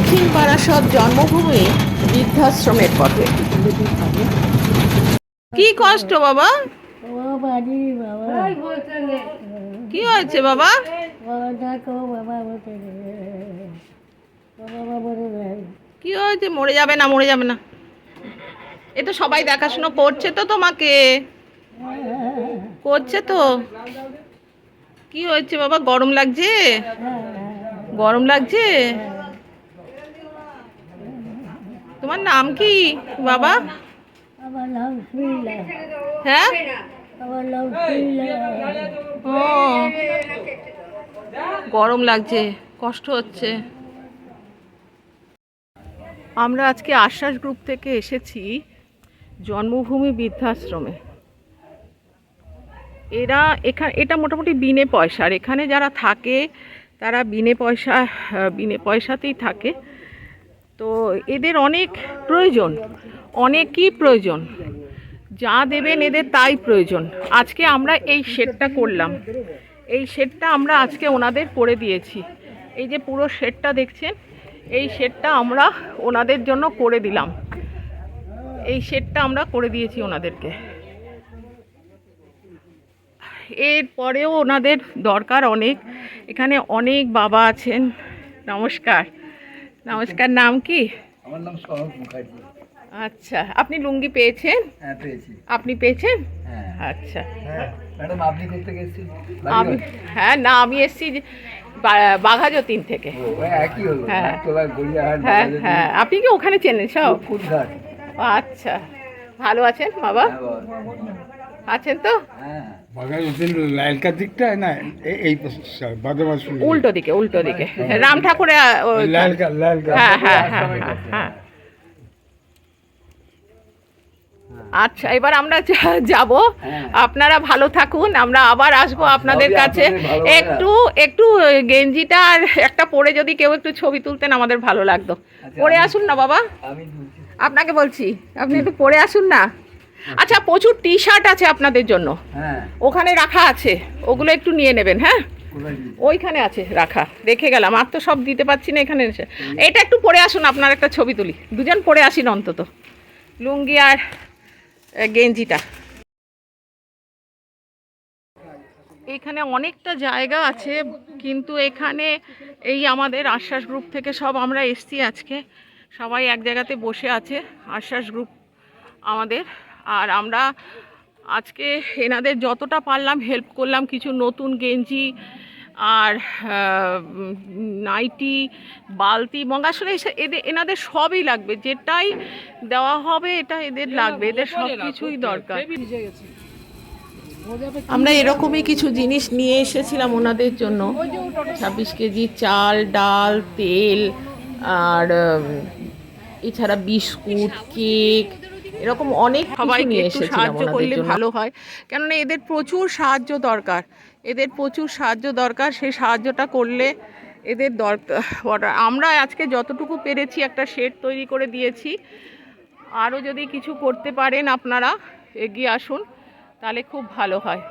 দক্ষিণ বারাসত জন্মভূমি বৃদ্ধাশ্রমের পথে। কি কষ্ট বাবা? কি হয়েছে বাবা? কি হয়েছে? মরে যাবে না, মরে যাবে না। এ তো সবাই দেখাশুনো করছে তো, তোমাকে করছে তো। কি হয়েছে বাবা? গরম লাগছে? গরম লাগছে? তোমার নাম কি বাবা? হ্যাঁ, ও গরম লাগছে, কষ্ট হচ্ছে। আমরা আজকে আশ্বাস গ্রুপ থেকে এসেছি জন্মভূমি বৃদ্ধাশ্রমে। এটা মোটামুটি বিনে পয়সার। এখানে যারা থাকে তারা বিনে পয়সাতেই থাকে। তো এদের অনেক প্রয়োজন, অনেকই প্রয়োজন। যা দেবেন এদের তাই প্রয়োজন। আজকে আমরা এই শেডটা করলাম, এই শেডটা আমরা আজকে ওনাদের করে দিয়েছি। এই যে পুরো শেডটা দেখছেন, এই শেডটা আমরা ওনাদের জন্য করে দিলাম। এই শেডটা আমরা করে দিয়েছি ওনাদেরকে। এরপরেও ওনাদের দরকার অনেক। এখানে অনেক বাবা আছেন। নমস্কার। নমস্কার, নাম কি? আমার নাম সৌরভ মুখার্জি। আচ্ছা, আপনি লুঙ্গি পেয়েছেন? হ্যাঁ, পেয়েছি। আপনি পেয়েছেন? হ্যাঁ। আচ্ছা। হ্যাঁ ম্যাডাম, আপনি করতে গেছেন? আমি, হ্যাঁ না, আমি এসেছি বাঘাযতীন থেকে। একই হলো। হ্যাঁ গড়িয়াহাট, হ্যাঁ হ্যাঁ। আপনি কি ওখানে চেনেন সব? ফুটঘাট। আচ্ছা, ভালো আছেন বাবা? আছেন তো? হ্যাঁ। বাঘাযতীন লাইলকার দিকটা না, এই উল্টো দিকে, উল্টো দিকে রাম ঠাকুরের লাইলকার। হ্যাঁ হ্যাঁ হ্যাঁ হ্যাঁ। আচ্ছা, এবার আমরা যাব। আপনারা ভালো থাকুন, আমরা আবার আসবো আপনাদের কাছে। একটু একটু গেঞ্জিটা আর একটা পরে যদি কেউ একটু ছবি তুলতেন আমাদের ভালো লাগতো। পরে আসুন না বাবা, আপনাকে বলছি, আপনি একটু পরে আসুন না। আচ্ছা, প্রচুর টি শার্ট আছে আপনাদের জন্য, ওখানে রাখা আছে, ওগুলো একটু নিয়ে নেবেন। হ্যাঁ, ওইখানে আছে রাখা, রেখে গেলাম। আর তো সব দিতে পারছি না এখানে এসে। এটা একটু পরে আসুন, আপনার একটা ছবি তুলি। দুজন পরে আসিন অন্তত, লুঙ্গি আর গেঞ্জিটা। এখানে অনেকটা জায়গা আছে, কিন্তু এখানে এই আমাদের আশ্বাস গ্রুপ থেকে সব আমরা এসছি আজকে। সবাই এক জায়গাতে বসে আছে, আশ্বাস গ্রুপ আমাদের। আর আমরা আজকে এনাদের যতটা পারলাম হেল্প করলাম। কিছু নতুন গেঞ্জি আর নাইটি, বালতি, আসলে এনাদের সবই লাগবে। যেটাই দেওয়া হবে এটা এদের লাগবে, এদের সব কিছুই দরকার। আমরা এরকমই কিছু জিনিস নিয়ে এসেছিলাম ওনাদের জন্য। 26 কেজি চাল, ডাল, তেল, আর এছাড়া বিস্কুট, কেক, এরকম অনেক কিছু নিয়ে এসেছিলাম ওনাদের জন্য। ভালো হয়, কেননা এদের প্রচুর সাহায্য দরকার, এদের প্রচুর সাহায্য দরকার। সেই সাহায্যটা করলে এদের দরকার। আমরা আজকে যতটুকু পেরেছি একটা শেড তৈরি করে দিয়েছি। আরও যদি কিছু করতে পারেন আপনারা, এগিয়ে আসুন, তাহলে খুব ভালো হয়।